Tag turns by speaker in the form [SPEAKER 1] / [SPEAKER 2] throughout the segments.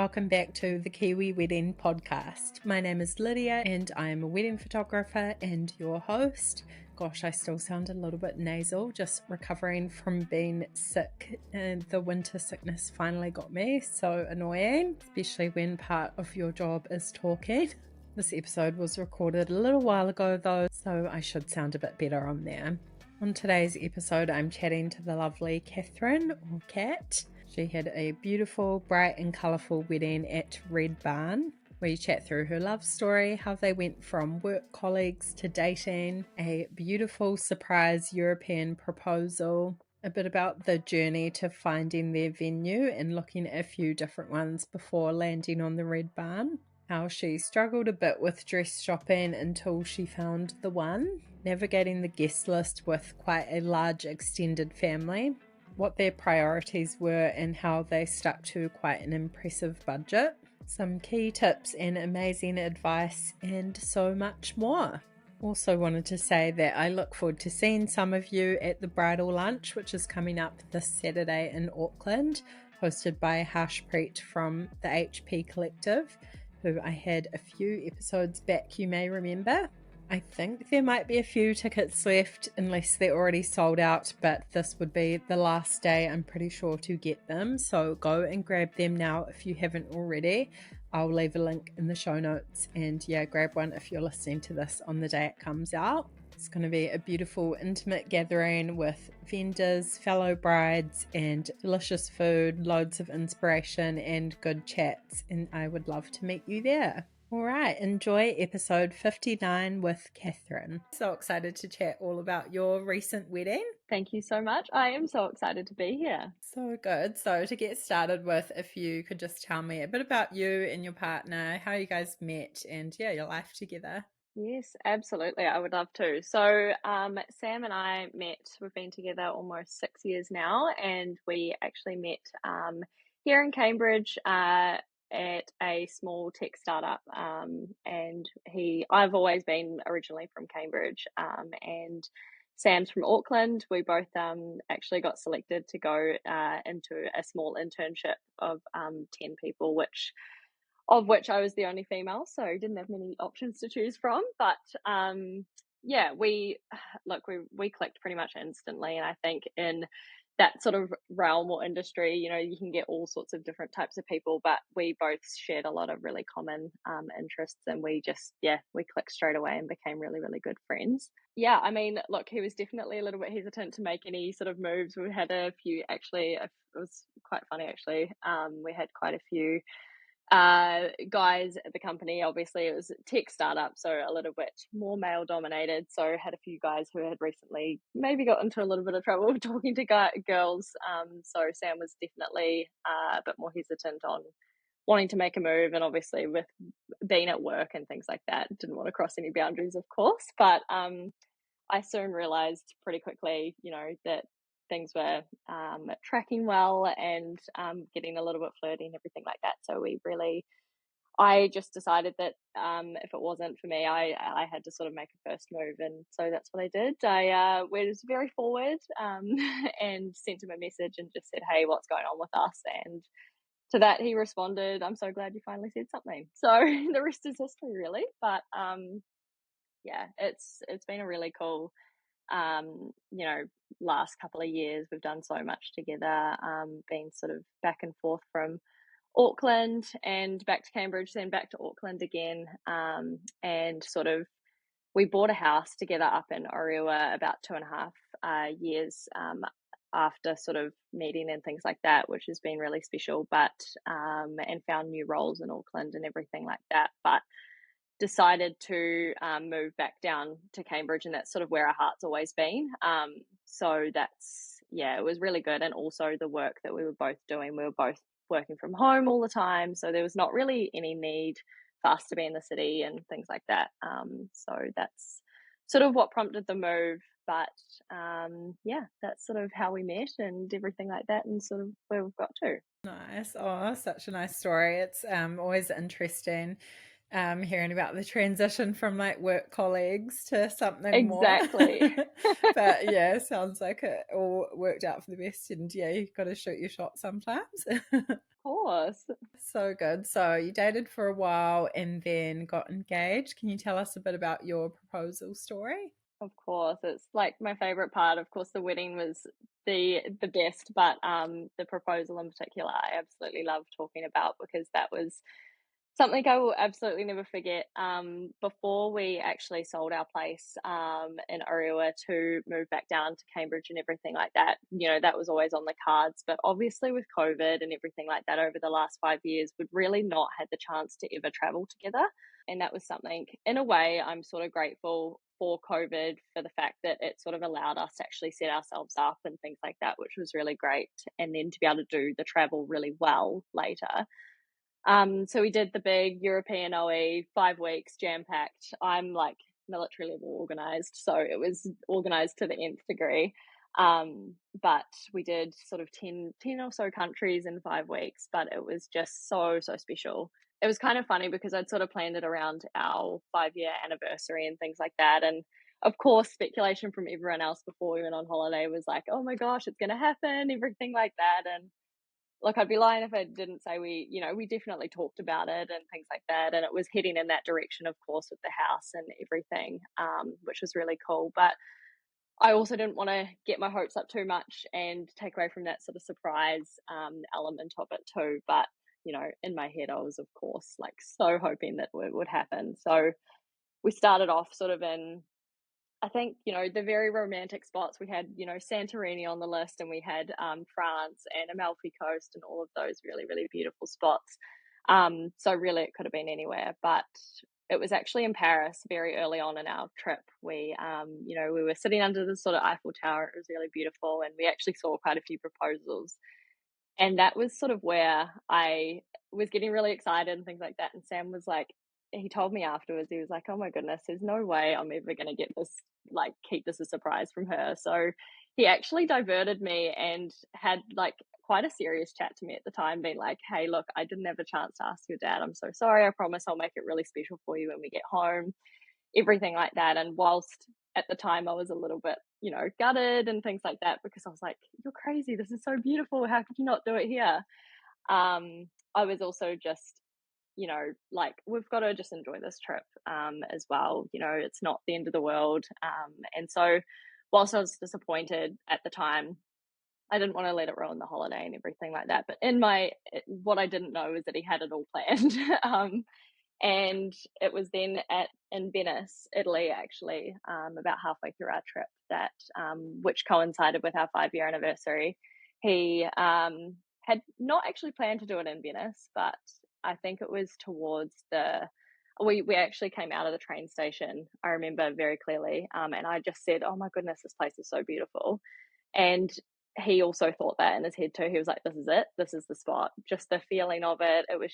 [SPEAKER 1] welcome back to the Kiwi Wedding Podcast. My name is Lydia and I am a wedding photographer and your host. Gosh, I still sound a little bit nasal, just recovering from being sick, and the winter sickness finally got me. So annoying, especially when part of your job is talking. This episode was recorded a little while ago though, so I should sound a bit better on there. On today's episode, I'm chatting to the lovely Catherine, or Kat. She had a beautiful, bright and colourful wedding at Red Barn. We chat through her love story, how they went from work colleagues to dating, a beautiful surprise European proposal, a bit about the journey to finding their venue and looking at a few different ones before landing on the Red Barn, how she struggled a bit with dress shopping until she found the one, navigating the guest list with quite a large extended family, what their priorities were and how they stuck to quite an impressive budget, some key tips and amazing advice, and so much more. Also wanted to say that I look forward to seeing some of you at the bridal lunch, which is coming up this Saturday in Auckland, hosted by Harshpreet from the HP Collective, who I had a few episodes back, you may remember. I think there might be a few tickets left unless they're already sold out, but this would be the last day, I'm pretty sure, to get them. So go and grab them now if you haven't already. I'll leave a link in the show notes, and yeah, grab one if you're listening to this on the day it comes out. It's going to be a beautiful, intimate gathering with vendors, fellow brides, and delicious food, loads of inspiration and good chats, and I would love to meet you there. All right, enjoy episode 59 with Catherine. So excited to chat all about your recent wedding.
[SPEAKER 2] Thank you so much. I am so excited to be here.
[SPEAKER 1] So good. So to get started with, if you could just tell me a bit about you and your partner, how you guys met and your life together.
[SPEAKER 2] Yes, absolutely. I would love to. So Sam and I met, we've been together almost 6 years now, and we actually met here in Cambridge at a small tech startup. I've always been originally from Cambridge, and Sam's from Auckland. We both actually got selected to go into a small internship of 10 people, of which I was the only female, so didn't have many options to choose from. But we clicked pretty much instantly, and I think in that sort of realm or industry, you can get all sorts of different types of people, but we both shared a lot of really common interests, and we clicked straight away and became really, really good friends. Yeah, I mean, look, he was definitely a little bit hesitant to make any sort of moves. We had a few, actually, it was quite funny, actually. We had quite a few guys at the company. Obviously it was a tech startup, so a little bit more male dominated, so had a few guys who had recently maybe got into a little bit of trouble talking to girls, so Sam was definitely a bit more hesitant on wanting to make a move, and obviously with being at work and things like that, didn't want to cross any boundaries, of course. But I soon realized pretty quickly, that things were tracking well and getting a little bit flirty and everything like that. So I just decided that if it wasn't for me, I had to sort of make a first move. And so that's what I did. I was very forward and sent him a message and just said, hey, what's going on with us? And to that, he responded, I'm so glad you finally said something. So the rest is history, really. But it's been a really cool last couple of years. We've done so much together, been sort of back and forth from Auckland and back to Cambridge, then back to Auckland again, and sort of we bought a house together up in Orewa about 2.5 years after sort of meeting and things like that, which has been really special, but and found new roles in Auckland and everything like that, but decided to move back down to Cambridge, and that's sort of where our heart's always been. So it was really good. And also the work that we were both doing, we were both working from home all the time, so there was not really any need for us to be in the city and things like that. So that's sort of what prompted the move. But that's sort of how we met and everything like that, and sort of where we've got to.
[SPEAKER 1] Nice. Oh, such a nice story. It's always interesting Hearing about the transition from like work colleagues to something more.
[SPEAKER 2] Exactly.
[SPEAKER 1] But yeah, sounds like it all worked out for the best. And yeah, you've got to shoot your shot sometimes.
[SPEAKER 2] Of course.
[SPEAKER 1] So good. So you dated for a while and then got engaged. Can you tell us a bit about your proposal story?
[SPEAKER 2] Of course, it's like my favorite part. Of course, the wedding was the best, but the proposal in particular, I absolutely love talking about because that was something I will absolutely never forget. Before we actually sold our place in Orewa to move back down to Cambridge and everything like that, that was always on the cards. But obviously, with COVID and everything like that over the last 5 years, we'd really not had the chance to ever travel together. And that was something, in a way, I'm sort of grateful for COVID for the fact that it sort of allowed us to actually set ourselves up and things like that, which was really great. And then to be able to do the travel really well later. So we did the big European OE, 5 weeks, jam packed. I'm like military level organized, so it was organized to the nth degree. But we did sort of 10 or so countries in 5 weeks, but it was just so, so special. It was kind of funny because I'd sort of planned it around our 5 year anniversary and things like that. And of course, speculation from everyone else before we went on holiday was like, oh my gosh, it's going to happen, everything like that. And like, I'd be lying if I didn't say we definitely talked about it and things like that, and it was heading in that direction, of course, with the house and everything, which was really cool. But I also didn't want to get my hopes up too much and take away from that sort of surprise element of it too. But in my head, I was, of course, like so hoping that it would happen. So we started off sort of in, I think, the very romantic spots. We had, Santorini on the list, and we had France and Amalfi Coast and all of those really, really beautiful spots. So really it could have been anywhere, but it was actually in Paris very early on in our trip. We were sitting under the sort of Eiffel Tower. It was really beautiful, and we actually saw quite a few proposals. And that was sort of where I was getting really excited and things like that. And Sam was like, he told me afterwards, he was like, oh my goodness, there's no way I'm ever going to get this, like, keep this a surprise from her. So he actually diverted me and had like quite a serious chat to me at the time, being like, hey, look, I didn't have a chance to ask your dad. I'm so sorry. I promise I'll make it really special for you when we get home, everything like that. And whilst at the time I was a little bit, gutted and things like that, because I was like, you're crazy. This is so beautiful. How could you not do it here? I was also just, like, we've got to just enjoy this trip as well. It's not the end of the world. And so, whilst I was disappointed at the time, I didn't want to let it ruin the holiday and everything like that. But what I didn't know is that he had it all planned. And it was then in Venice, Italy, actually, about halfway through our trip, that which coincided with our 5 year anniversary. He had not actually planned to do it in Venice, but I think it was towards the we actually came out of the train station. I remember very clearly, and I just said, "Oh my goodness, this place is so beautiful." And he also thought that in his head too. He was like, this is it. This is the spot. Just the feeling of it. It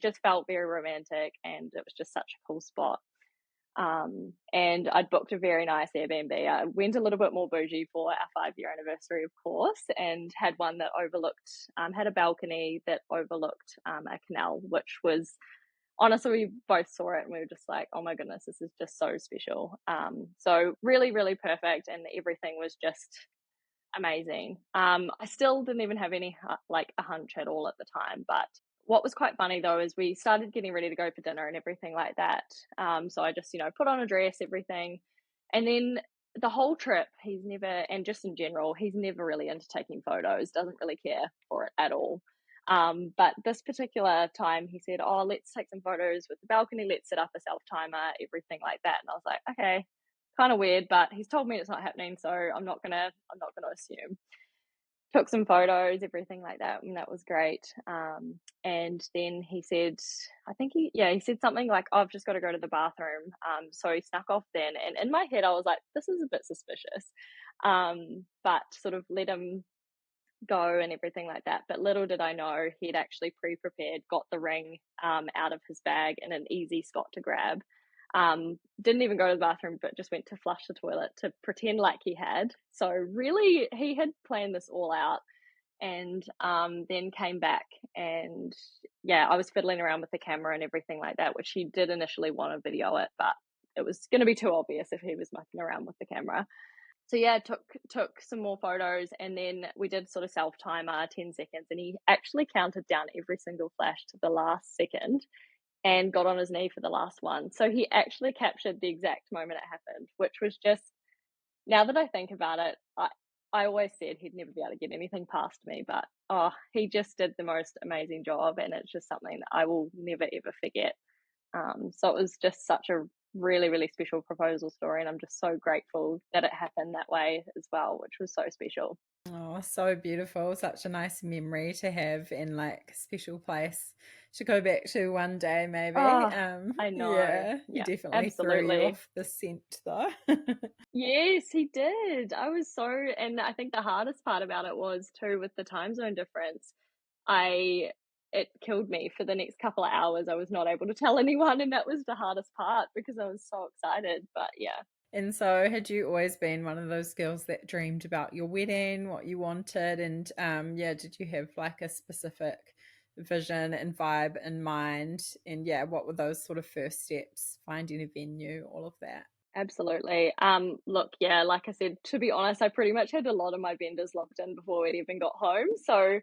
[SPEAKER 2] just felt very romantic, and it was just such a cool spot. And I'd booked a very nice Airbnb. I went a little bit more bougie for our 5 year anniversary, of course, and had one that had a balcony that overlooked a canal, which was, honestly, we both saw it and we were just like, oh my goodness, this is just so special. So really, really perfect. And everything was just amazing. I still didn't even have any like a hunch at all at the time, but what was quite funny though is we started getting ready to go for dinner and everything like that. So I just put on a dress, everything, and then the whole trip he's never, and just in general, he's never really into taking photos. Doesn't really care for it at all. But this particular time he said, "Oh, let's take some photos with the balcony. Let's set up a self timer, everything like that." And I was like, "Okay." Kind of weird, but he's told me it's not happening, so I'm not gonna assume. Took some photos, everything like that, and that was great. And then he said, he said something like, oh, "I've just got to go to the bathroom." So he snuck off then, and in my head I was like, "This is a bit suspicious," but sort of let him go and everything like that. But little did I know he'd actually pre-prepared, got the ring out of his bag in an easy spot to grab. Didn't even go to the bathroom, but just went to flush the toilet to pretend like he had. So really, he had planned this all out. and then came back, and yeah, I was fiddling around with the camera and everything like that, which he did initially want to video it, but it was going to be too obvious if he was mucking around with the camera. So yeah, took some more photos, and then we did sort of self timer 10 seconds, and he actually counted down every single flash to the last second and got on his knee for the last one. So he actually captured the exact moment it happened, which was just, now that I think about it, I always said he'd never be able to get anything past me, but oh, he just did the most amazing job, and it's just something that I will never ever forget. So it was just such a really, really special proposal story, and I'm just so grateful that it happened that way as well, which was so special.
[SPEAKER 1] Oh, so beautiful. Such a nice memory to have and like special place to go back to one day, maybe.
[SPEAKER 2] Oh, I know.
[SPEAKER 1] Yeah, he
[SPEAKER 2] Yeah,
[SPEAKER 1] definitely threw you
[SPEAKER 2] absolutely.
[SPEAKER 1] off the scent though.
[SPEAKER 2] Yes, he did. I was so, and I think the hardest part about it was too with the time zone difference. I It killed me for the next couple of hours. I was not able to tell anyone, and that was the hardest part because I was so excited. But yeah,
[SPEAKER 1] And so, had you always been one of those girls that dreamed about your wedding, what you wanted, and yeah, did you have like a specific vision and vibe in mind? And yeah, what were those sort of first steps? Finding a venue, all of that.
[SPEAKER 2] absolutely. Look, yeah, like I said, to be honest, I pretty much had a lot of my vendors locked in before we'd even got home. So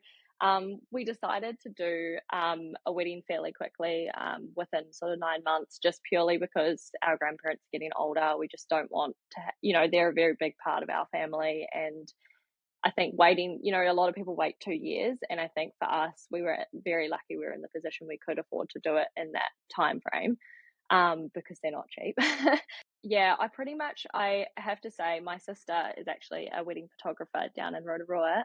[SPEAKER 2] we decided to do a wedding fairly quickly, within sort of 9 months, just purely because our grandparents are getting older. We just don't want to, they're a very big part of our family. And I think waiting, a lot of people wait 2 years. And I think for us, we were very lucky we were in the position we could afford to do it in that time frame, because they're not cheap. Yeah, I have to say, my sister is actually a wedding photographer down in Rotorua.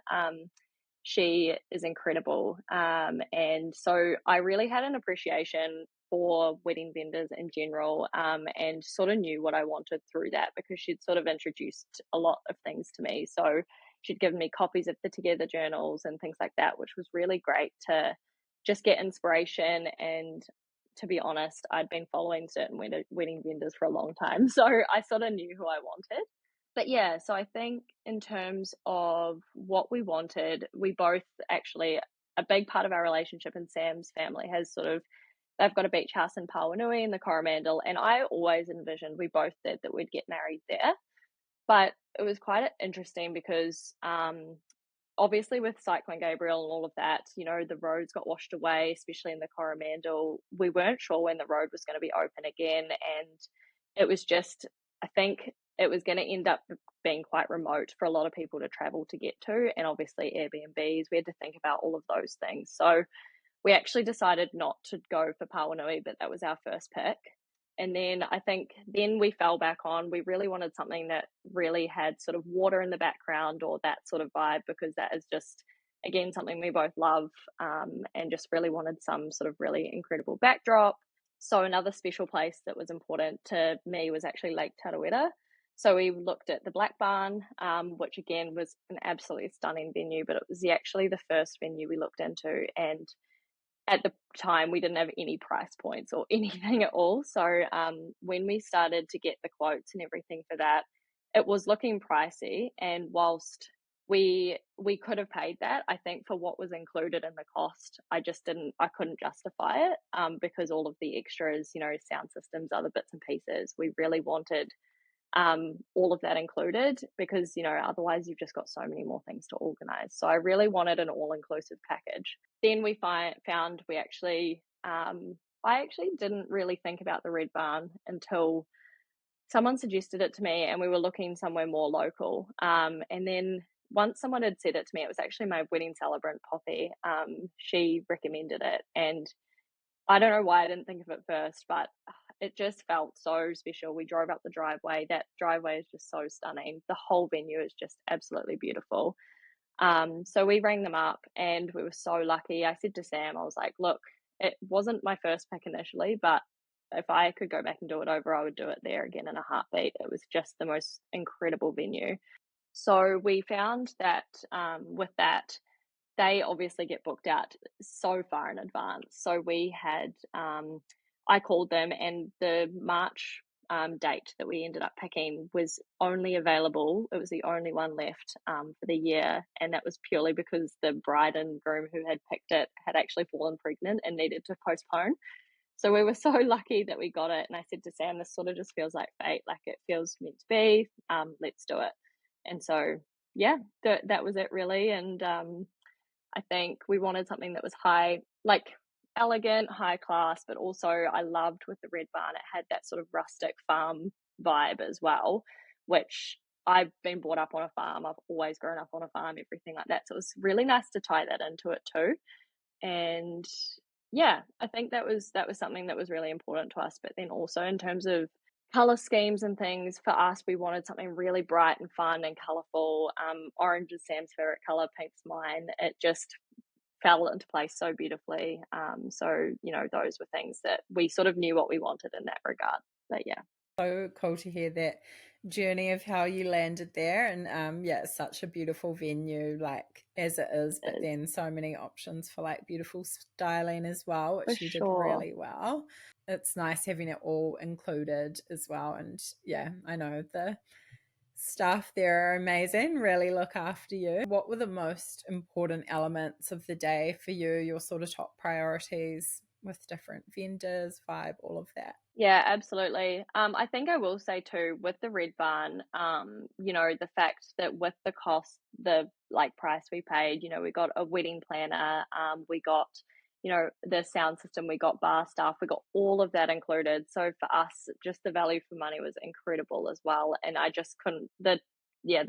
[SPEAKER 2] She is incredible. And so I really had an appreciation for wedding vendors in general, and sort of knew what I wanted through that because she'd sort of introduced a lot of things to me. So she'd given me copies of the Together journals and things like that, which was really great to just get inspiration. And to be honest, I'd been following certain wedding vendors for a long time. So I sort of knew who I wanted. But yeah, so I think in terms of what we wanted, we both actually, a big part of our relationship, and Sam's family has sort of, they've got a beach house in Pauanui in the Coromandel, and I always envisioned, we both did, that we'd get married there. But it was quite interesting because obviously with Cyclone Gabriel and all of that, the roads got washed away, especially in the Coromandel. We weren't sure when the road was going to be open again. And it was just, I think it was going to end up being quite remote for a lot of people to travel to get to. And obviously Airbnbs, we had to think about all of those things. So we actually decided not to go for Pauanui, but that was our first pick. And then I think then we fell back on, we really wanted something that really had sort of water in the background or that sort of vibe, because that is just, again, something we both love, and just really wanted some sort of really incredible backdrop. So another special place that was important to me was actually Lake Tarawera. So we looked at the Black Barn, which again was an absolutely stunning venue, but it was actually the first venue we looked into. And at the time we didn't have any price points or anything at all. So when we started to get the quotes and everything for that, it was looking pricey. And whilst we could have paid that, I think for what was included in the cost, I couldn't justify it, because all of the extras, sound systems, other bits and pieces, we really wanted all of that included, because otherwise you've just got so many more things to organize. So I really wanted an all-inclusive package. Then we found we actually I actually didn't really think about the Red Barn until someone suggested it to me, and we were looking somewhere more local, and then once someone had said it to me, it was actually my wedding celebrant Poppy. She recommended it, and I don't know why I didn't think of it first, but it just felt so special. We drove up the driveway. That driveway is just so stunning. The whole venue is just absolutely beautiful. So we rang them up, and we were so lucky. I said to Sam, I was like, look, it wasn't my first pick initially, but if I could go back and do it over, I would do it there again in a heartbeat. It was just the most incredible venue. So we found that with that, they obviously get booked out so far in advance. So we had, I called them, and the March date that we ended up picking was only available. It was the only one left for the year, and that was purely because the bride and groom who had picked it had actually fallen pregnant and needed to postpone. So we were so lucky that we got it. And I said to Sam, this sort of just feels like fate, like it feels meant to be. Let's do it. And so, yeah, that was it really. And I think we wanted something that was high, like elegant, high class, but also I loved with the red barn, it had that sort of rustic farm vibe as well, which I've been brought up on a farm. I've always grown up on a farm, everything like that. So it was really nice to tie that into it too. And yeah, I think that was something that was really important to us. But then also in terms of color schemes and things, for us, we wanted something really bright and fun and colorful. Orange is Sam's favorite color, pink's mine. It just fell into place so beautifully. So those were things that we sort of knew what we wanted in that regard. But yeah.
[SPEAKER 1] So cool to hear that journey of how you landed there. And yeah, it's such a beautiful venue, like as it is, but
[SPEAKER 2] Is
[SPEAKER 1] then so many options for like beautiful styling as well,
[SPEAKER 2] for
[SPEAKER 1] which you did
[SPEAKER 2] sure.
[SPEAKER 1] really well. It's nice having it all included as well. And yeah, I know the staff there are amazing, really look after you. What were the most important elements of the day for you, your sort of top priorities with different vendors, vibe, all of that?
[SPEAKER 2] Yeah, absolutely. I think I will say too, with the red barn, the fact that with the cost, the like price we paid, we got a wedding planner, we got, the sound system, we got bar staff, we got all of that included. So for us, just the value for money was incredible as well. And I just couldn't, the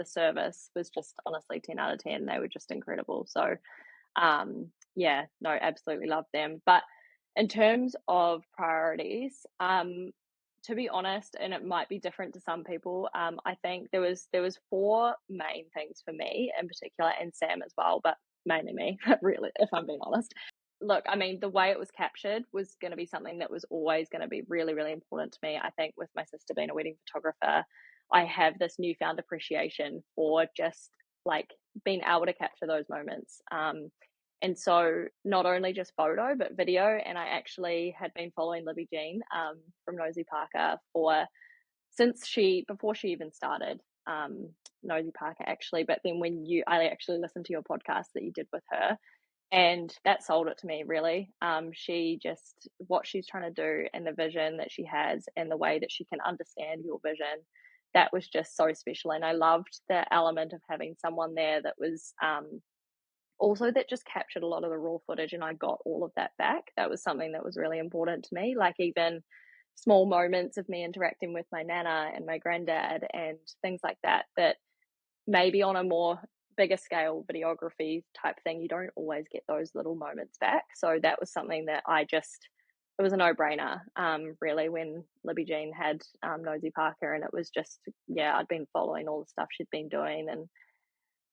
[SPEAKER 2] service was just honestly 10 out of 10. They were just incredible. So yeah, no, absolutely love them. But in terms of priorities, to be honest, and it might be different to some people, I think there was four main things for me in particular, and Sam as well, but mainly me, really, if I'm being honest. Look, I mean, the way it was captured was going to be something that was always going to be really, really important to me. I think with my sister being a wedding photographer, I have this newfound appreciation for just like being able to capture those moments. And so not only just photo, but video. And I actually had been following Libby Jean from Nosy Parker before she even started Nosy Parker actually. But then I actually listened to your podcast that you did with her, and that sold it to me really. She just, what she's trying to do and the vision that she has and the way that she can understand your vision, that was just so special. And I loved the element of having someone there that was also that just captured a lot of the raw footage, and I got all of that back. That was something that was really important to me. Like even small moments of me interacting with my nana and my granddad and things like that, that maybe on a more bigger scale videography type thing, you don't always get those little moments back. So that was something that it was a no brainer, really, when Libby Jean had Nosy Parker. And it was just, yeah, I'd been following all the stuff she'd been doing. And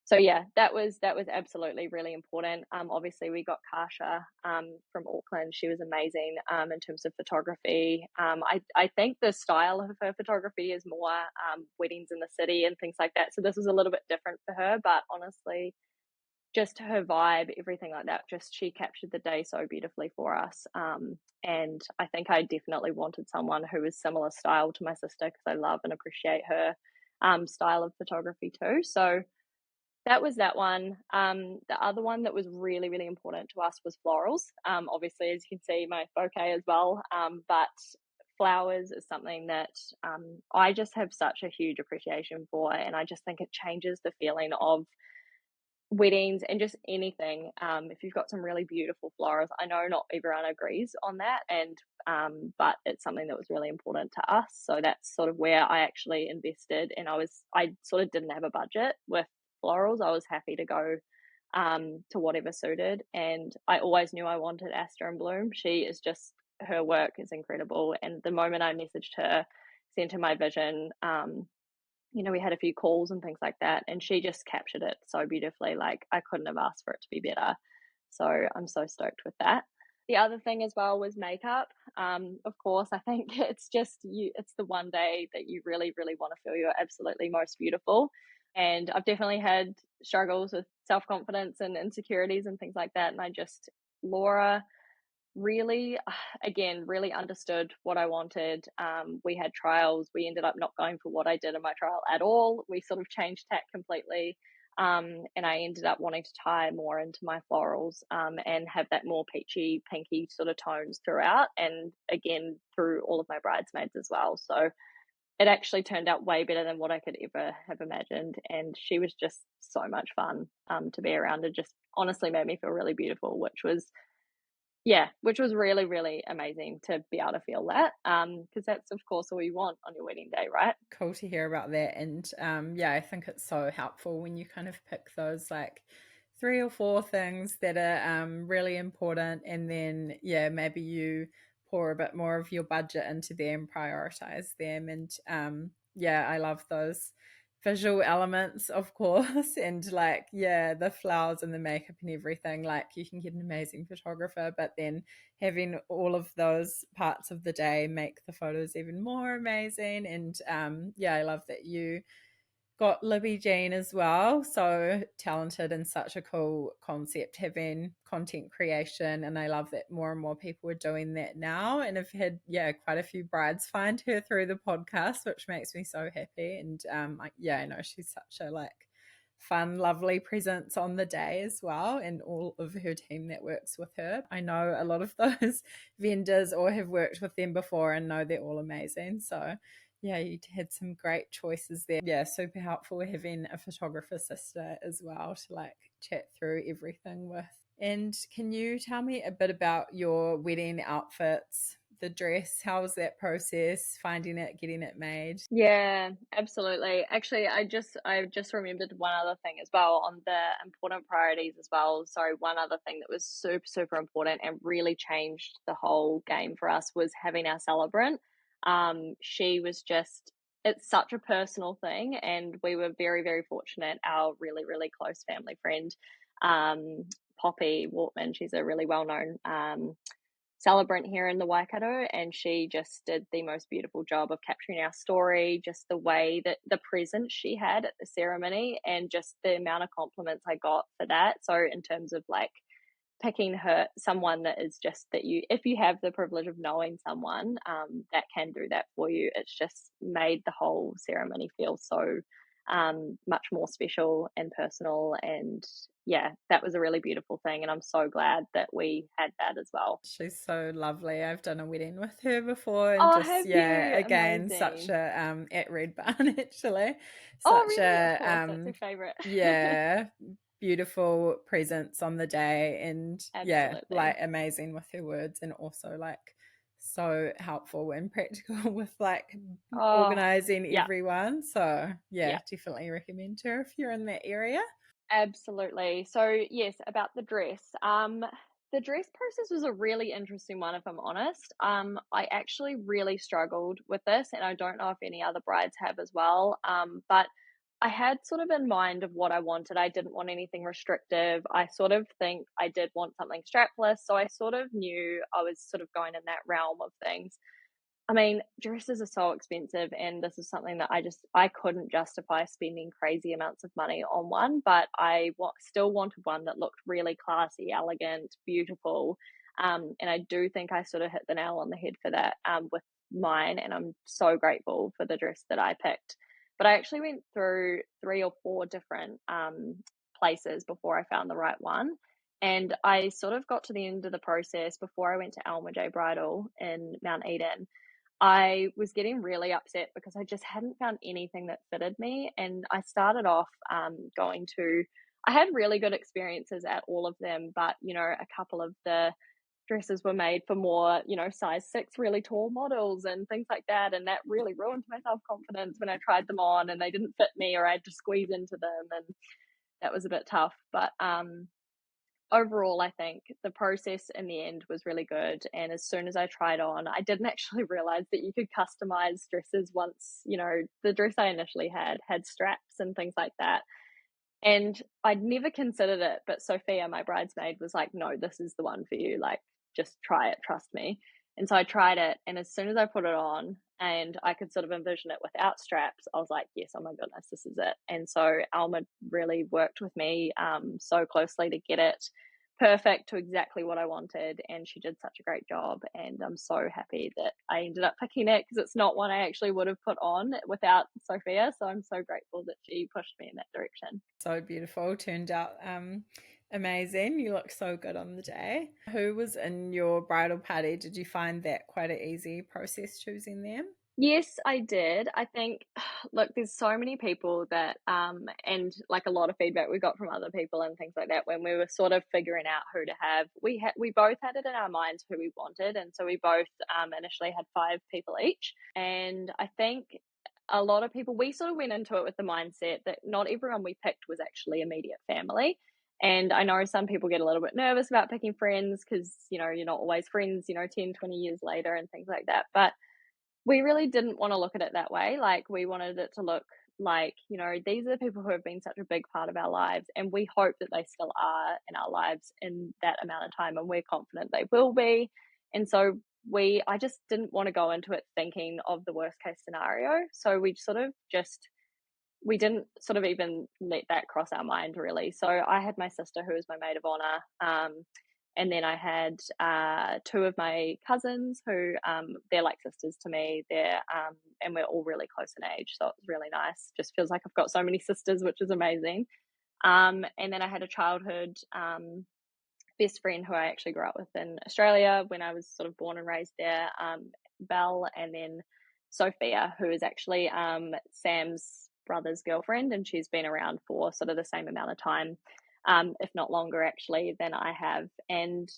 [SPEAKER 2] so yeah, that was absolutely really important. Obviously we got Kasha from Auckland. She was amazing in terms of photography. I think the style of her photography is more weddings in the city and things like that. So this was a little bit different for her, but honestly, just her vibe, everything like that. Just she captured the day so beautifully for us. And I think I definitely wanted someone who was similar style to my sister because I love and appreciate her style of photography too. So that was that one. The other one that was really, really important to us was florals. Obviously, as you can see, my bouquet as well. But flowers is something that I just have such a huge appreciation for, and I just think it changes the feeling of weddings and just anything. If you've got some really beautiful flowers, I know not everyone agrees on that, and but it's something that was really important to us. So that's sort of where I actually invested, and I sort of didn't have a budget with florals. I was happy to go to whatever suited, and I always knew I wanted Asta and Bloom. She is just, her work is incredible, and the moment I messaged her, sent her my vision, we had a few calls and things like that, and she just captured it so beautifully. Like I couldn't have asked for it to be better. So I'm so stoked with that. The other thing as well was makeup. Of course, I think it's the one day that you really, really want to feel you're absolutely most beautiful. And I've definitely had struggles with self confidence and insecurities and things like that. And Laura really, again, really understood what I wanted. We had trials. We ended up not going for what I did in my trial at all. We sort of changed tack completely. And I ended up wanting to tie more into my florals, and have that more peachy, pinky sort of tones throughout. And again, through all of my bridesmaids as well. So it actually turned out way better than what I could ever have imagined. And she was just so much fun, to be around. It just honestly made me feel really beautiful, which was really, really amazing to be able to feel that, because that's, of course, all you want on your wedding day, right?
[SPEAKER 1] Cool to hear about that. And yeah, I think it's so helpful when you kind of pick those like three or four things that are really important, and then yeah, maybe you pour a bit more of your budget into them, prioritize them. And yeah, I love those visual elements, of course. And like yeah, the flowers and the makeup and everything, like you can get an amazing photographer, but then having all of those parts of the day make the photos even more amazing. And yeah, I love that you got Libby Jean as well. So talented and such a cool concept, having content creation. And I love that more and more people are doing that now. And I've had, yeah, quite a few brides find her through the podcast, which makes me so happy. And yeah, I know she's such a like fun, lovely presence on the day as well, and all of her team that works with her. I know a lot of those vendors or have worked with them before and know they're all amazing. So yeah, you had some great choices there. Yeah, super helpful having a photographer sister as well to like chat through everything with. And can you tell me a bit about your wedding outfits, the dress? How was that process, finding it, getting it made?
[SPEAKER 2] Yeah, absolutely. Actually, I just remembered one other thing as well on the important priorities as well. Sorry, one other thing that was super, super important and really changed the whole game for us was having our celebrant. She was just it's such a personal thing, and we were very, very fortunate. Our really, really close family friend, um, Poppy Wortman, she's a really well-known celebrant here in the Waikato, and she just did the most beautiful job of capturing our story, just the way that the presence she had at the ceremony, and just the amount of compliments I got for that. So, in terms of like picking her someone that is just that you if you have the privilege of knowing someone that can do that for you, it's just made the whole ceremony feel so much more special and personal. And yeah, that was a really beautiful thing, and I'm so glad that we had that as well.
[SPEAKER 1] She's so lovely. I've done a wedding with her before, and
[SPEAKER 2] Oh,
[SPEAKER 1] just
[SPEAKER 2] have
[SPEAKER 1] yeah,
[SPEAKER 2] you?
[SPEAKER 1] again, such
[SPEAKER 2] Amazing.
[SPEAKER 1] a at Red Barn actually,
[SPEAKER 2] Oh,
[SPEAKER 1] such
[SPEAKER 2] really? Of
[SPEAKER 1] a
[SPEAKER 2] course, that's your favorite.
[SPEAKER 1] yeah, beautiful presence on the day, and yeah, like
[SPEAKER 2] Absolutely.
[SPEAKER 1] amazing with her words, and also like so helpful and practical with like
[SPEAKER 2] Oh,
[SPEAKER 1] organizing
[SPEAKER 2] yeah,
[SPEAKER 1] everyone. So yeah,
[SPEAKER 2] yeah.
[SPEAKER 1] definitely recommend her if you're in that area.
[SPEAKER 2] Absolutely. So, yes, about the dress. The dress process was a really interesting one, if I'm honest. I actually really struggled with this, and I don't know if any other brides have as well. But I had sort of in mind of what I wanted. I didn't want anything restrictive. I sort of think I did want something strapless, so I sort of knew I was sort of going in that realm of things. I mean, dresses are so expensive, and this is something that I couldn't justify spending crazy amounts of money on one, but still wanted one that looked really classy, elegant, beautiful, and I do think I sort of hit the nail on the head for that, with mine, and I'm so grateful for the dress that I picked. But I actually went through 3 or 4 different, places before I found the right one, and I sort of got to the end of the process before I went to Alma J Bridal in Mount Eden. I was getting really upset because I just hadn't found anything that fitted me. And I started off going to, I had really good experiences at all of them, but a couple of the dresses were made for more, size 6 really tall models and things like that. And that really ruined my self confidence when I tried them on and they didn't fit me or I had to squeeze into them. And that was a bit tough. But overall, I think the process in the end was really good. And as soon as I tried on, I didn't actually realize that you could customize dresses once, the dress I initially had straps and things like that. And I'd never considered it, but Sophia, my bridesmaid, was like, no, this is the one for you. Like, just try it, trust me. And so I tried it. And as soon as I put it on and I could sort of envision it without straps, I was like, yes, oh my goodness, this is it. And so Alma really worked with me so closely to get it perfect to exactly what I wanted, and she did such a great job, and I'm so happy that I ended up picking it because it's not one I actually would have put on without Sophia, so I'm so grateful that she pushed me in that direction.
[SPEAKER 1] So beautiful. Turned out amazing. You look so good on the day. Who was in your bridal party? Did you find that quite an easy process choosing them?
[SPEAKER 2] Yes, I did. I think, look, there's so many people that, and like a lot of feedback we got from other people and things like that when we were sort of figuring out who to have. We both had it in our minds who we wanted, and so we both initially had 5 people each. And I think a lot of people, we sort of went into it with the mindset that not everyone we picked was actually immediate family. And I know some people get a little bit nervous about picking friends because, you're not always friends, 10, 20 years later and things like that. But we really didn't wanna look at it that way, like, we wanted it to look like, these are the people who have been such a big part of our lives, and we hope that they still are in our lives in that amount of time, and we're confident they will be, and so I just didn't wanna go into it thinking of the worst case scenario, so we didn't sort of even let that cross our mind really. So I had my sister who was my maid of honor, and then I had 2 of my cousins who they're like sisters to me. And we're all really close in age, so it was really nice. Just feels like I've got so many sisters, which is amazing. And then I had a childhood best friend who I actually grew up with in Australia when I was sort of born and raised there, Belle, and then Sophia, who is actually Sam's brother's girlfriend, and she's been around for sort of the same amount of time, if not longer actually, than I have. And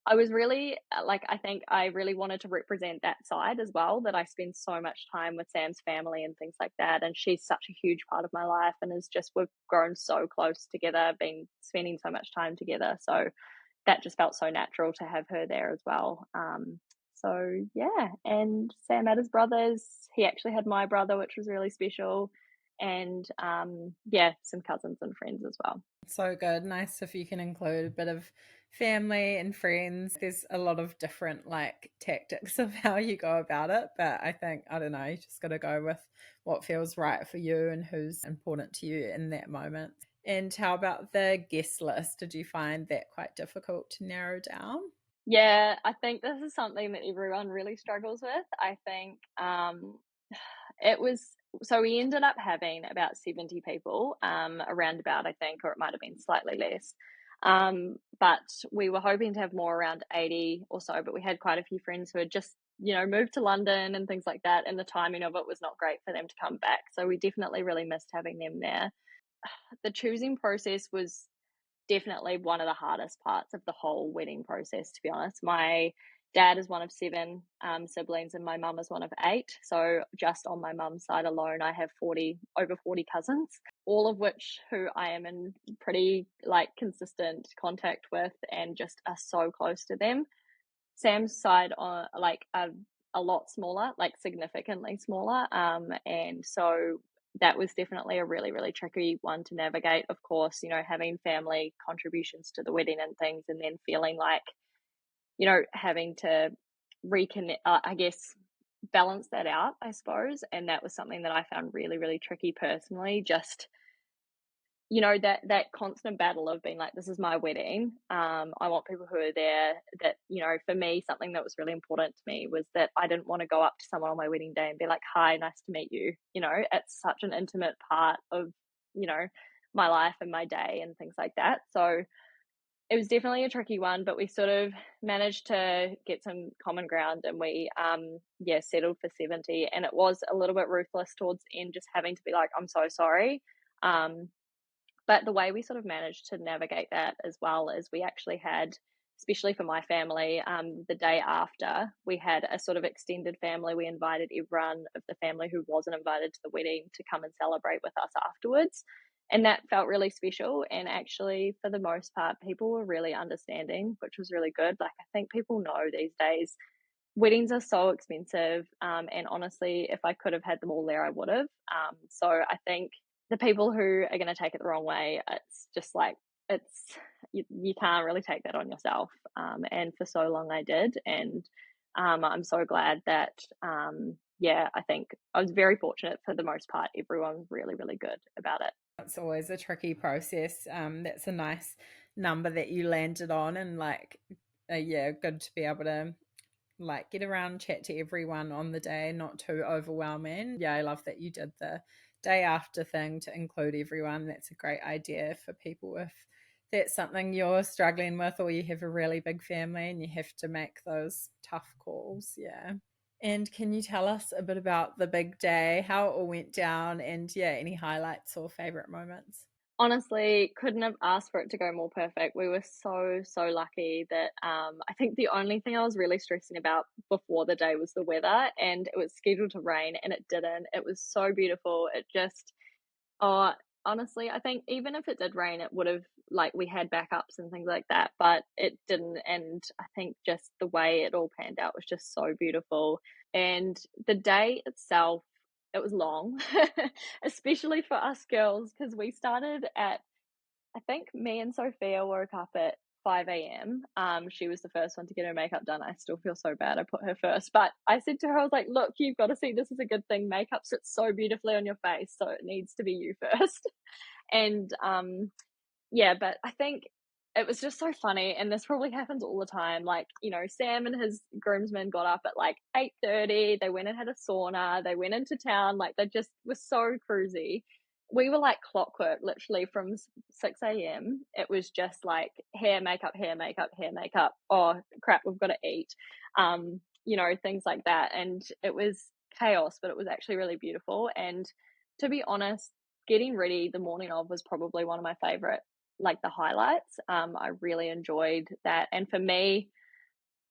[SPEAKER 2] I was really like, I think I really wanted to represent that side as well, that I spend so much time with Sam's family and things like that. And she's such a huge part of my life and is just, we've grown so close together, been spending so much time together. So that just felt so natural to have her there as well. So yeah, and Sam had his brothers. He actually had my brother, which was really special. And yeah, some cousins and friends as well.
[SPEAKER 1] So good. Nice if you can include a bit of family and friends. There's a lot of different like tactics of how you go about it, but I think, I don't know, you just got to go with what feels right for you and who's important to you in that moment. And how about the guest list? Did you find that quite difficult to narrow down?
[SPEAKER 2] Yeah, I think this is something that everyone really struggles with. I think it was so we ended up having about 70 people, around about, I think, or it might have been slightly less. But we were hoping to have more around 80 or so, but we had quite a few friends who had just, moved to London and things like that, and the timing of it was not great for them to come back. So we definitely really missed having them there. The choosing process was definitely one of the hardest parts of the whole wedding process, to be honest. My dad is one of 7 siblings, and my mum is one of 8. So just on my mum's side alone, I have over 40 cousins, all of which who I am in pretty like consistent contact with, and just are so close to them. Sam's side on like a lot smaller, like significantly smaller. And so that was definitely a really, really tricky one to navigate. Of course, having family contributions to the wedding and things, and then feeling like, having to reconnect, I guess, balance that out, I suppose. And that was something that I found really, really tricky personally. Just that constant battle of being like, this is my wedding. I want people who are there that, for me, something that was really important to me was that I didn't want to go up to someone on my wedding day and be like, hi, nice to meet you. It's such an intimate part of, you know, my life and my day and things like that. So it was definitely a tricky one, but we sort of managed to get some common ground, and we, yeah, settled for 70. And it was a little bit ruthless towards the end, just having to be like, I'm so sorry. Um, but the way we sort of managed to navigate that as well is we actually had, especially for my family, the day after, we had a sort of extended family. We invited everyone of the family who wasn't invited to the wedding to come and celebrate with us afterwards. And that felt really special. And actually, for the most part, people were really understanding, which was really good. Like, I think people know these days weddings are so expensive. And honestly, if I could have had them all there, I would have. So I think the people who are going to take it the wrong way, it's just like, it's, you can't really take that on yourself. And for so long I did. And I'm so glad that, yeah, I think I was very fortunate for the most part. Everyone really, really good about it.
[SPEAKER 1] It's always a tricky process. That's a nice number that you landed on, and like, yeah, good to be able to like get around, chat to everyone on the day, not too overwhelming. Yeah, I love that you did the day after thing to include everyone. That's a great idea for people if that's something you're struggling with, or you have a really big family and you have to make those tough calls. Yeah. And can you tell us a bit about the big day, how it all went down, and yeah, any highlights or favorite moments?
[SPEAKER 2] Honestly, couldn't have asked for it to go more perfect. We were so, so lucky that, I think the only thing I was really stressing about before the day was the weather, and it was scheduled to rain, and it didn't. It was so beautiful. It just Oh, honestly, I think even if it did rain, it would've like, we had backups and things like that, but it didn't, and I think just the way it all panned out was just so beautiful, and the day itself, it was long, especially for us girls because we started at I think me and Sophia woke up at 5 a.m. She was the first one to get her makeup done. I still feel so bad I put her first, but I said to her, I was like, "Look, you've got to see this is a good thing. Makeup sits so beautifully on your face, so it needs to be you first." And yeah, but I think it was just so funny, and this probably happens all the time. Like, Sam and his groomsmen got up at like 8:30. They went and had a sauna. They went into town. Like, they just were so cruisy. We were like clockwork, literally from 6 a.m. It was just like hair, makeup, hair, makeup, hair, makeup. Oh crap, we've got to eat. Things like that. And it was chaos, but it was actually really beautiful. And to be honest, getting ready the morning of was probably one of my favorite like the highlights. I really enjoyed that. And for me,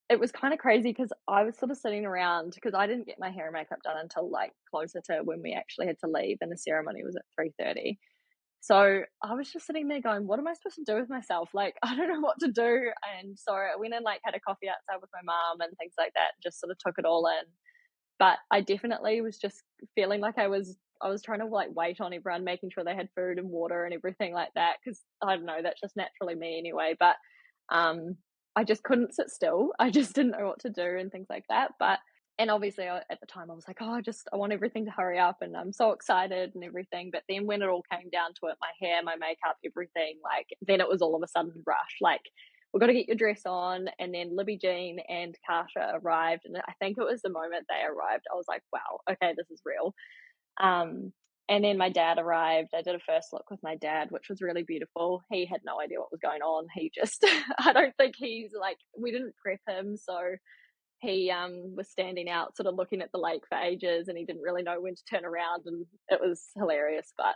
[SPEAKER 2] it was kind of crazy because I was sort of sitting around because I didn't get my hair and makeup done until like closer to when we actually had to leave, and the ceremony was at 3:30. So I was just sitting there going, "What am I supposed to do with myself? Like, I don't know what to do." And so I went and like had a coffee outside with my mom and things like that. Just sort of took it all in. But I definitely was just feeling like I was trying to, like, wait on everyone, making sure they had food and water and everything like that. Because I don't know, that's just naturally me anyway, but, um, I just couldn't sit still. I just didn't know what to do and things like that, and obviously, at the time, I was like, "Oh, I want everything to hurry up, and I'm so excited and everything," but then when it all came down to it, my hair, my makeup, everything, like, then it was all of a sudden rush, like, "We've gotta get your dress on," and then Libby Jean and Kasha arrived, and I think it was the moment they arrived, I was like, "Wow, okay, this is real." Um, and then my dad arrived. I did a first look with my dad, which was really beautiful. He had no idea what was going on. He just I don't think he's like we didn't prep him, so he was standing out sort of looking at the lake for ages, and he didn't really know when to turn around, and it was hilarious. But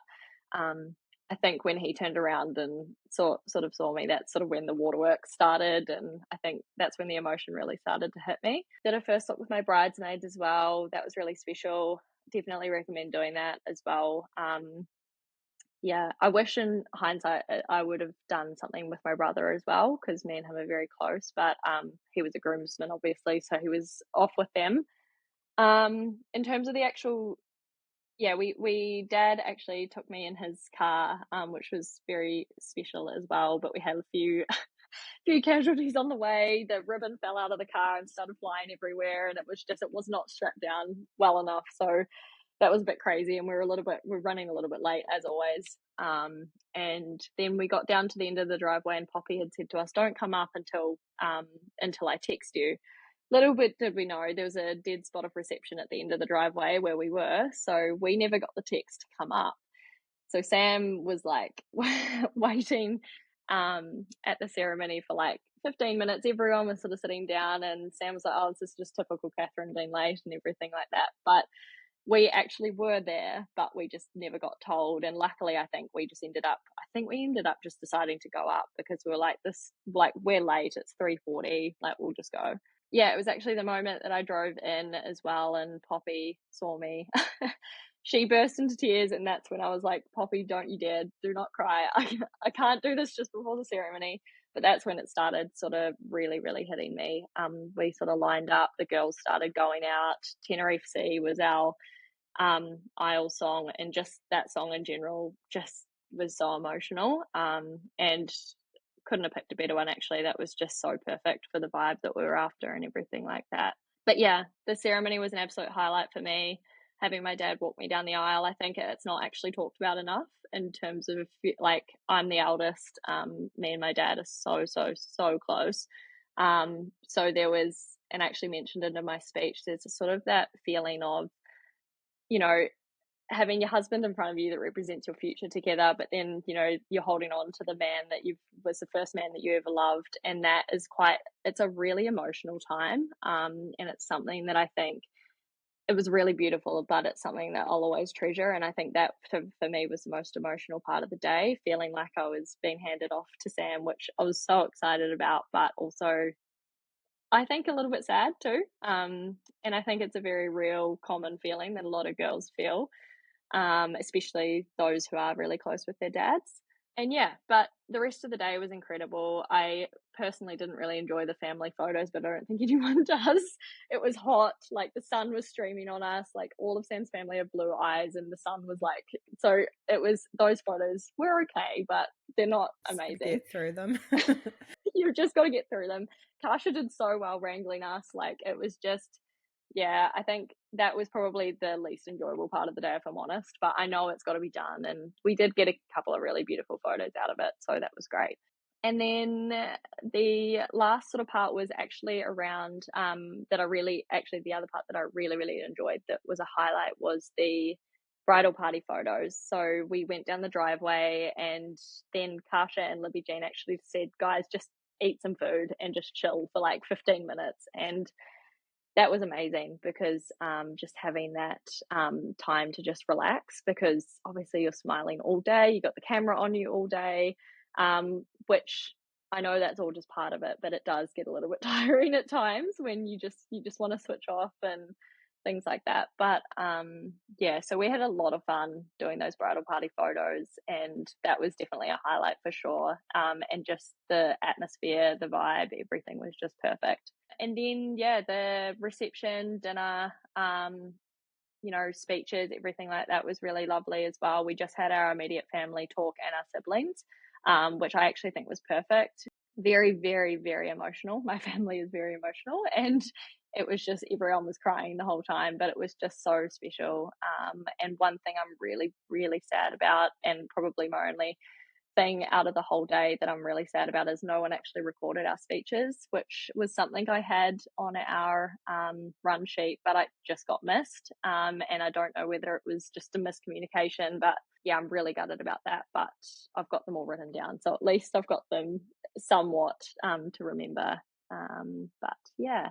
[SPEAKER 2] um I think when he turned around and saw me, that's sort of when the waterworks started, and I think that's when the emotion really started to hit me. Did a first look with my bridesmaids as well. That was really special. Definitely recommend doing that as well. Yeah, I wish in hindsight I would have done something with my brother as well because me and him are very close. But he was a groomsman, obviously, so he was off with them. In terms of the actual, yeah, we dad actually took me in his car, which was very special as well. But we had a few casualties on the way. The ribbon fell out of the car and started flying everywhere, and it was not strapped down well enough. So that was a bit crazy, and we're running a little bit late as always. And then we got down to the end of the driveway, and Poppy had said to us, "Don't come up until I text you." Little bit did we know there was a dead spot of reception at the end of the driveway where we were, so we never got the text to come up. So Sam was like waiting at the ceremony for like 15 minutes. Everyone was sort of sitting down, and Sam was like, "Oh, this is just typical Catherine being late and everything like that." But we actually were there, but we just never got told. And luckily, I think we ended up just deciding to go up because we were like, this, like, we're late. It's 3:40. Like, we'll just go. Yeah, it was actually the moment that I drove in as well, and Poppy saw me. She burst into tears, and that's when I was like, "Poppy, don't you dare, do not cry. I can't do this just before the ceremony." But that's when it started sort of really, really hitting me. We sort of lined up, the girls started going out. Tenerife Sea was our Isle song, and just that song in general just was so emotional. And couldn't have picked a better one actually. That was just so perfect for the vibe that we were after and everything like that. But yeah, the ceremony was an absolute highlight for me. having my dad walk me down the aisle. I think it's not actually talked about enough in terms of, like, I'm the eldest. Me and my dad are so close. So there was, and I actually mentioned it in my speech, there's a sort of that feeling of, you know, having your husband in front of you that represents your future together, but then, you're holding on to the man that you was the first man that you ever loved. And that is quite, it's a really emotional time. And it's something that I think it was really beautiful, but it's something that I'll always treasure. And I think that for me was the most emotional part of the day, feeling like I was being handed off to Sam, which I was so excited about, but also I think a little bit sad too. And I think it's a very real common feeling that a lot of girls feel, especially those who are really close with their dads. And yeah, but the rest of the day was incredible. I personally didn't really enjoy the family photos, but I don't think anyone does. It was hot, like the sun was streaming on us, like all of Sam's family have blue eyes, and the sun was like, so it was, those photos were okay, but they're not
[SPEAKER 1] Just gotta
[SPEAKER 2] amazing.
[SPEAKER 1] get through them.
[SPEAKER 2] You've just got to get through them. Kasha did so well wrangling us. Like, it was just, yeah, I think that was probably the least enjoyable part of the day, if I'm honest. But I know it's got to be done. And we did get a couple of really beautiful photos out of it. So that was great. And then the last sort of part was actually around that I really, actually, the other part that I really, really enjoyed that was a highlight was the bridal party photos. So we went down the driveway, and then Kasha and Libby Jean actually said, guys, just eat some food and just chill for like 15 minutes. And that was amazing because just having that time to just relax, because obviously you're smiling all day, you got the camera on you all day, which I know that's all just part of it, but it does get a little bit tiring at times when you just want to switch off and things like that. But yeah, so we had a lot of fun doing those bridal party photos, and that was definitely a highlight for sure. And just the atmosphere, the vibe, everything was just perfect. And then, yeah, the reception, dinner, speeches, everything like that was really lovely as well. We just had our immediate family talk and our siblings, which I actually think was perfect. Very, very, very emotional. My family is very emotional, and it was just everyone was crying the whole time, but it was just so special. And one thing I'm really, really sad about, and probably my only thing out of the whole day that I'm really sad about, is no one actually recorded our speeches, which was something I had on our run sheet, but I just got missed. And I don't know whether it was just a miscommunication, but yeah, I'm really gutted about that. But I've got them all written down, so at least I've got them somewhat to remember. But yeah,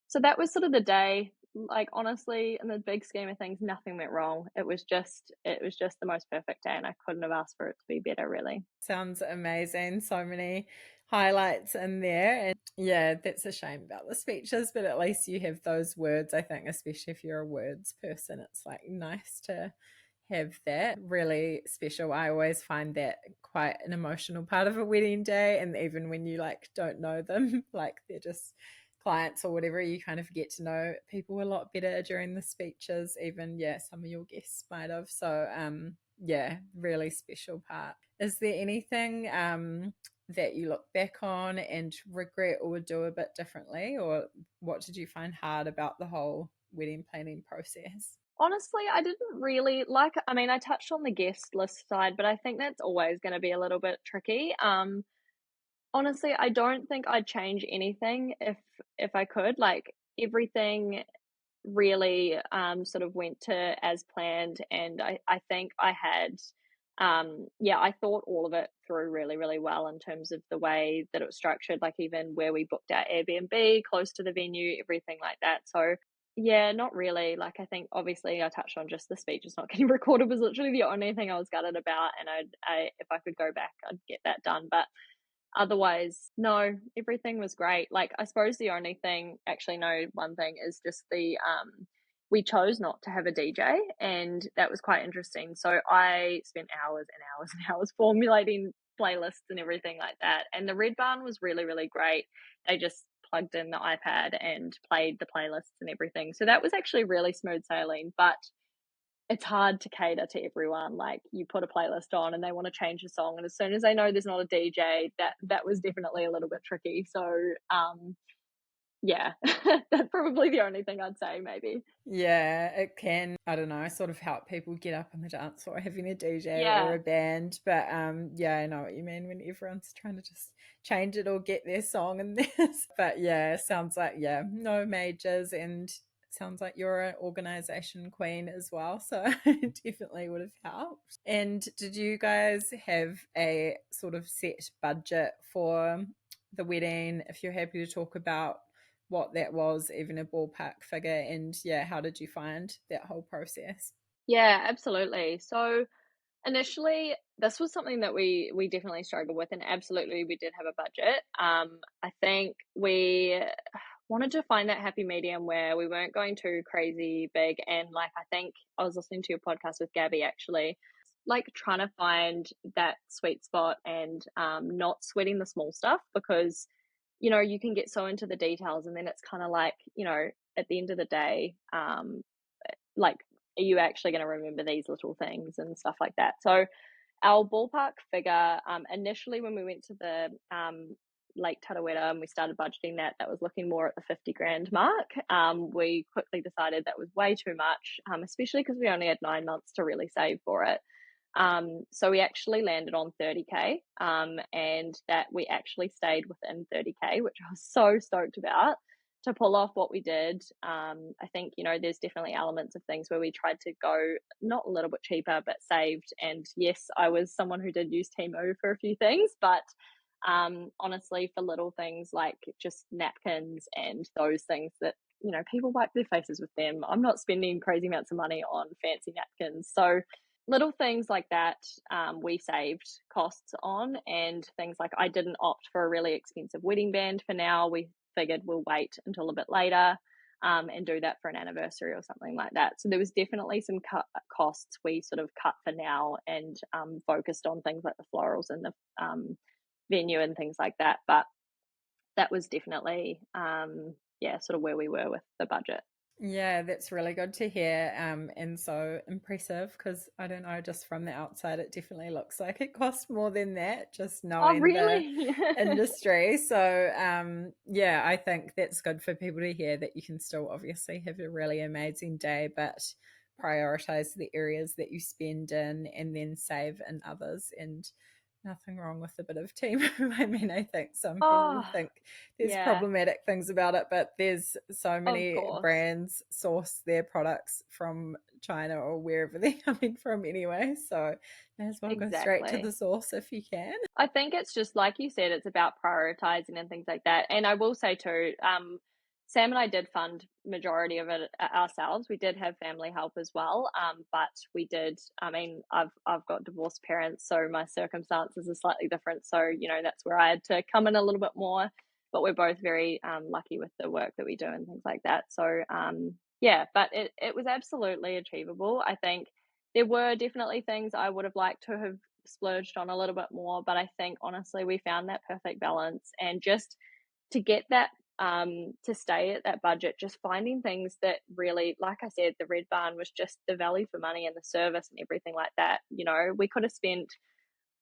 [SPEAKER 2] so that was sort of the day. Like, honestly, in the big scheme of things, nothing went wrong. It was just the most perfect day, and I couldn't have asked for it to be better, really.
[SPEAKER 1] Sounds amazing. So many highlights in there. And yeah, that's a shame about the speeches, but at least you have those words, I think, especially if you're a words person. It's like nice to have that. Really special. I always find that quite an emotional part of a wedding day. And even when you like don't know them, like they're just clients or whatever, you kind of get to know people a lot better during the speeches. Even, yeah, some of your guests might have. So yeah, really special part. Is there anything that you look back on and regret or would do a bit differently, or what did you find hard about the whole wedding planning process?
[SPEAKER 2] Honestly, I didn't really like, I mean, I touched on the guest list side, but I think that's always going to be a little bit tricky. Honestly, I don't think I'd change anything if I could. Like, everything really sort of went to as planned, and I think I had yeah, I thought all of it through really, really well in terms of the way that it was structured, like even where we booked our Airbnb close to the venue, everything like that. So yeah, not really. Like, I think obviously I touched on just the speeches not getting recorded was literally the only thing I was gutted about, and I if I could go back, I'd get that done. But otherwise, no, everything was great. Like, I suppose the only thing, actually, no, one thing is just we chose not to have a DJ, and that was quite interesting. So I spent hours and hours and hours formulating playlists and everything like that. And the Red Barn was really, really great. They just plugged in the iPad and played the playlists and everything. So that was actually really smooth sailing. But it's hard to cater to everyone. Like, you put a playlist on and they want to change the song, and as soon as they know there's not a DJ, that was definitely a little bit tricky. So Yeah, that's probably the only thing I'd say maybe.
[SPEAKER 1] Yeah, it can, I don't know, sort of help people get up on the dance floor having a DJ or
[SPEAKER 2] Yeah.
[SPEAKER 1] a band. But yeah, I know what you mean when everyone's trying to just change it or get their song and this. But yeah, sounds like, yeah, no majors, and sounds like you're an organization queen as well. So it definitely would have helped. And did you guys have a sort of set budget for the wedding? If you're happy to talk about what that was, even a ballpark figure, and yeah, how did you find that whole process?
[SPEAKER 2] Yeah, absolutely. So initially, this was something that we definitely struggled with, and absolutely we did have a budget. I think we wanted to find that happy medium where we weren't going too crazy big, and like I think I was listening to your podcast with Gabby actually, like trying to find that sweet spot and not sweating the small stuff because you can get so into the details and then it's kind of like at the end of the day like are you actually going to remember these little things and stuff like that. So our ballpark figure, initially when we went to the Lake Tarawera and we started budgeting that was looking more at the 50 grand mark. We quickly decided that was way too much, especially because we only had 9 months to really save for it. So we actually landed on 30K, and that we actually stayed within 30K, which I was so stoked about to pull off what we did. I think, there's definitely elements of things where we tried to go not a little bit cheaper, but saved. And yes, I was someone who did use Temu for a few things, but honestly, for little things like just napkins and those things that, people wipe their faces with them, I'm not spending crazy amounts of money on fancy napkins. So, little things like that, we saved costs on, and things like I didn't opt for a really expensive wedding band for now. We figured we'll wait until a bit later, and do that for an anniversary or something like that. So there was definitely some costs we sort of cut for now and focused on things like the florals and the venue and things like that. But that was definitely, yeah, sort of where we were with the budget.
[SPEAKER 1] Yeah, that's really good to hear, and so impressive, because I don't know, just from the outside, it definitely looks like it costs more than that, just
[SPEAKER 2] Oh,
[SPEAKER 1] knowing the
[SPEAKER 2] really?
[SPEAKER 1] industry. So, yeah, I think that's good for people to hear, that you can still obviously have a really amazing day, but prioritize the areas that you spend in and then save in others. And nothing wrong with a bit of team. I mean, I think some people
[SPEAKER 2] Oh,
[SPEAKER 1] think there's
[SPEAKER 2] yeah,
[SPEAKER 1] problematic things about it, but there's so
[SPEAKER 2] of
[SPEAKER 1] many
[SPEAKER 2] course.
[SPEAKER 1] brands source their products from China or wherever they're coming from anyway. So may as well go straight to the
[SPEAKER 2] Exactly.
[SPEAKER 1] source if you can.
[SPEAKER 2] I think it's just like you said, it's about prioritizing and things like that. And I will say too, Sam and I did fund majority of it ourselves. We did have family help as well, but we did. I mean, I've got divorced parents, so my circumstances are slightly different. So that's where I had to come in a little bit more. But we're both very lucky with the work that we do and things like that. So yeah, but it was absolutely achievable. I think there were definitely things I would have liked to have splurged on a little bit more, but I think honestly we found that perfect balance. And just to get that to stay at that budget, just finding things that really, like I said, the Red Barn was just the value for money and the service and everything like that. We could have spent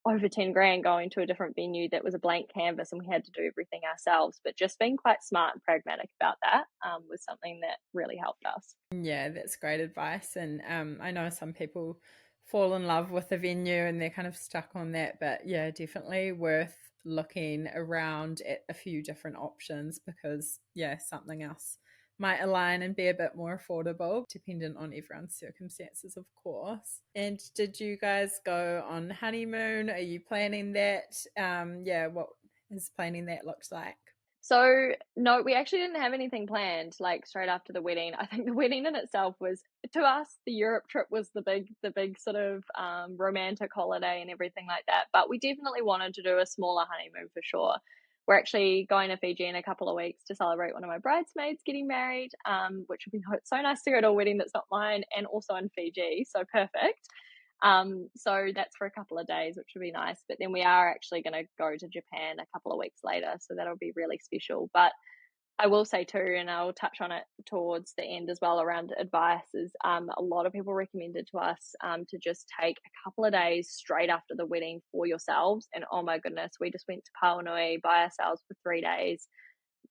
[SPEAKER 2] over 10 grand going to a different venue that was a blank canvas and we had to do everything ourselves, but just being quite smart and pragmatic about that was something that really helped us.
[SPEAKER 1] Yeah, that's great advice. And I know some people fall in love with a venue and they're kind of stuck on that. But yeah, definitely worth looking around at a few different options, because, yeah, something else might align and be a bit more affordable, dependent on everyone's circumstances, of course. And did you guys go on honeymoon? Are you planning that? Yeah, what is planning that looks like?
[SPEAKER 2] So, no, we actually didn't have anything planned, like, straight after the wedding. I think the wedding in itself was to us, the Europe trip was the big sort of, romantic holiday and everything like that, but we definitely wanted to do a smaller honeymoon for sure. We're actually going to Fiji in a couple of weeks to celebrate one of my bridesmaids getting married, which would be so nice to go to a wedding that's not mine and also in Fiji, so perfect. So that's for a couple of days, which would be nice. But then we are actually going to go to Japan a couple of weeks later, so that'll be really special. But I will say too, and I'll touch on it towards the end as well around advice, is a lot of people recommended to us to just take a couple of days straight after the wedding for yourselves. And oh my goodness, we just went to Paonui by ourselves for 3 days,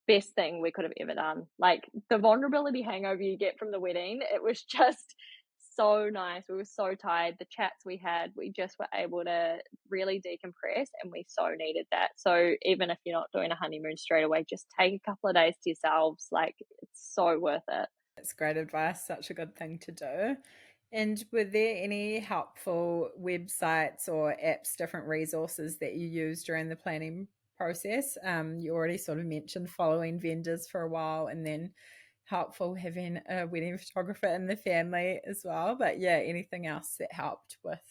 [SPEAKER 2] best thing we could have ever done. Like, the vulnerability hangover you get from the wedding, it was just so nice. We were so tired. The chats we had, we just were able to really decompress, and we so needed that. So even if you're not doing a honeymoon straight away, just take a couple of days to yourselves. Like, it's so worth it.
[SPEAKER 1] It's great advice, such a good thing to do. And were there any helpful websites or apps, different resources that you used during the planning process? You already sort of mentioned following vendors for a while, and then helpful having a wedding photographer in the family as well. But yeah, anything else that helped with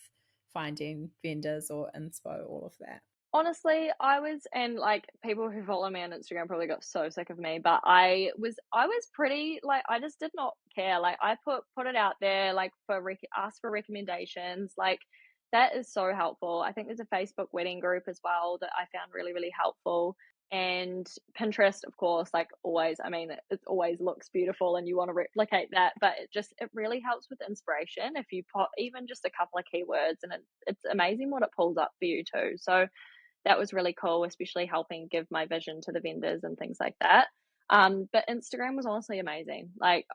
[SPEAKER 1] finding vendors or inspo, all of that?
[SPEAKER 2] Honestly, I was, and like people who follow me on Instagram probably got so sick of me, but I was pretty like, I just did not care. Like, I put it out there, like, for ask for recommendations. Like, that is so helpful. I think there's a Facebook wedding group as well that I found really, really helpful. And Pinterest, of course, like always. I mean, it always looks beautiful and you want to replicate that, but it really helps with inspiration if you put even just a couple of keywords, and it's amazing what it pulls up for you too. So that was really cool, especially helping give my vision to the vendors and things like that. But Instagram was honestly amazing. Like,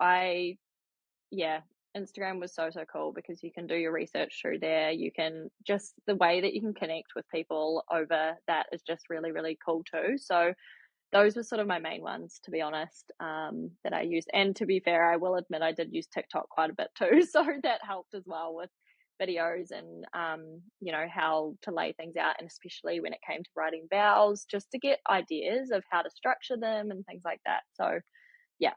[SPEAKER 2] yeah, Instagram was so, so cool because you can do your research through there. You can just, the way that you can connect with people over that is just really, really cool too. So those were sort of my main ones, to be honest, that I used. And to be fair, I will admit I did use TikTok quite a bit too, so that helped as well with videos and, how to lay things out, and especially when it came to writing vows, just to get ideas of how to structure them and things like that. So yeah.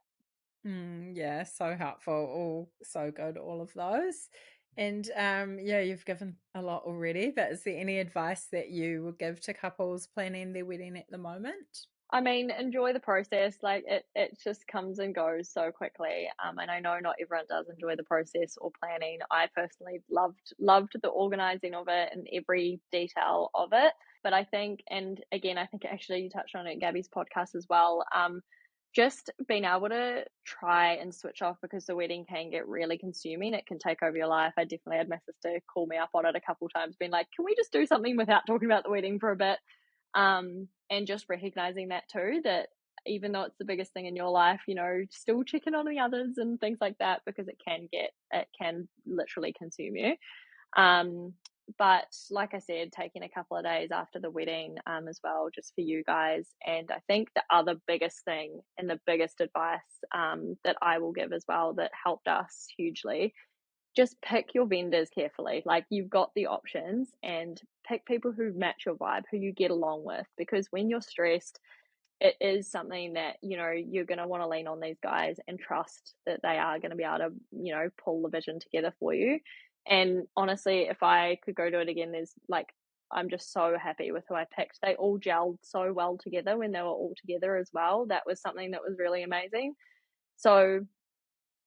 [SPEAKER 1] Yeah, so helpful. All so good, all of those. And yeah, you've given a lot already, but is there any advice that you would give to couples planning their wedding at the moment?
[SPEAKER 2] I mean, enjoy the process. Like, it just comes and goes so quickly. And I know not everyone does enjoy the process or planning. I personally loved the organizing of it and every detail of it. But I think, and again, I think actually you touched on it in Gabby's podcast as well. Just being able to try and switch off, because the wedding can get really consuming. It can take over your life. I definitely had my sister call me up on it a couple times, being like, "Can we just do something without talking about the wedding for a bit?" And just recognizing that too, that even though it's the biggest thing in your life, still checking on the others and things like that, because it can literally consume you. Um, but like I said, taking a couple of days after the wedding, as well, just for you guys. And I think the other biggest thing and the biggest advice, that I will give as well, that helped us hugely, just pick your vendors carefully. Like, you've got the options, and pick people who match your vibe, who you get along with, because when you're stressed, it is something that, you're going to want to lean on these guys and trust that they are going to be able to, pull the vision together for you. And honestly, if I could go do it again, I'm just so happy with who I picked. They all gelled so well together when they were all together as well. That was something that was really amazing. So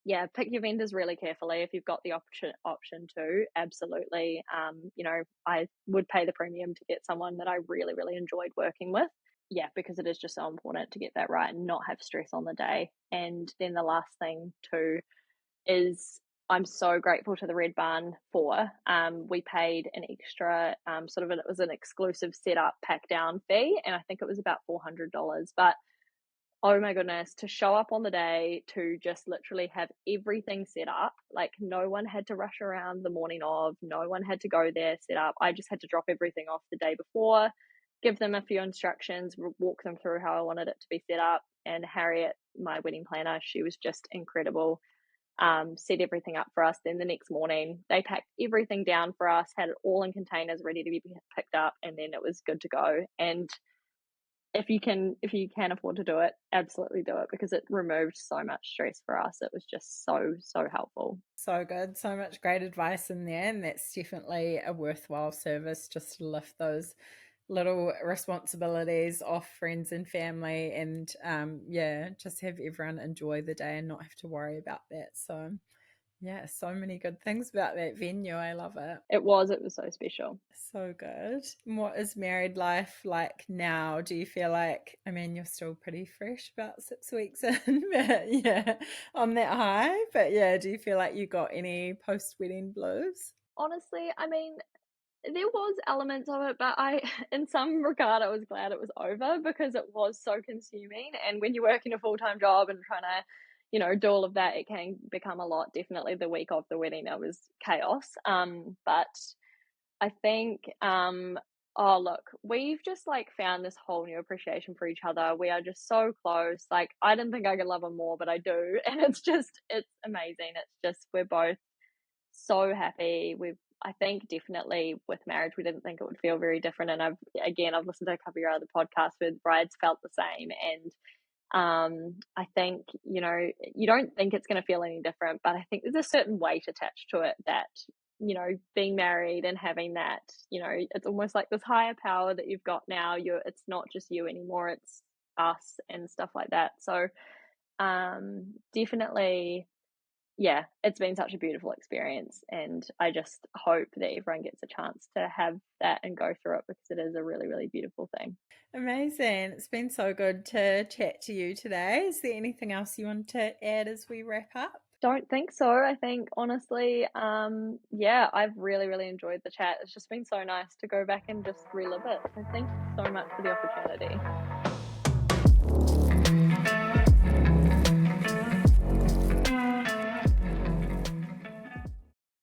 [SPEAKER 2] yeah, pick your vendors really carefully if you've got the option to. Absolutely. I would pay the premium to get someone that I really, really enjoyed working with. Yeah, because it is just so important to get that right and not have stress on the day. And then the last thing too is, I'm so grateful to the Red Barn for, we paid an extra, it was an exclusive setup pack down fee, and I think it was about $400. But oh my goodness, to show up on the day, to just literally have everything set up. Like, no one had to rush around the morning of, no one had to go there, set up. I just had to drop everything off the day before, give them a few instructions, walk them through how I wanted it to be set up. And Harriet, my wedding planner, she was just incredible. Set everything up for us. Then the next morning, they packed everything down for us, had it all in containers ready to be picked up, and then it was good to go. And if you can afford to do it, absolutely do it, because it removed so much stress for us. It was just so, so helpful.
[SPEAKER 1] So good. So much great advice in there. And that's definitely a worthwhile service, just to lift those little responsibilities off friends and family, and yeah, just have everyone enjoy the day and not have to worry about that. So yeah, so many good things about that venue. I love it.
[SPEAKER 2] It was so special.
[SPEAKER 1] So good. And what is married life like now? Do you feel like, I mean, you're still pretty fresh, about 6 weeks in, but yeah, on that high. But yeah, do you feel like you got any post wedding blues?
[SPEAKER 2] Honestly, I mean, there was elements of it, but I in some regard, I was glad it was over because it was so consuming, and when you work in a full-time job and trying to, do all of that, it can become a lot. Definitely the week of the wedding, it was chaos, but I think, oh, look, we've just, like, found this whole new appreciation for each other. We are just so close, like, I didn't think I could love him more, but I do, and it's amazing. It's just we're both so happy. I think definitely with marriage, we didn't think it would feel very different. And I've listened to a couple of your other podcasts where the brides felt the same. And I think, you don't think it's going to feel any different, but I think there's a certain weight attached to it that, being married and having that, it's almost like this higher power that you've got now. It's not just you anymore, it's us and stuff like that. So, definitely, yeah, it's been such a beautiful experience, and I just hope that everyone gets a chance to have that and go through it because it is a really, really beautiful thing.
[SPEAKER 1] Amazing. It's been so good to chat to you today. Is there anything else you want to add as we wrap up?
[SPEAKER 2] Don't think so. I think honestly, yeah, I've really, really enjoyed the chat. It's just been so nice to go back and just relive it. So thank you so much for the opportunity.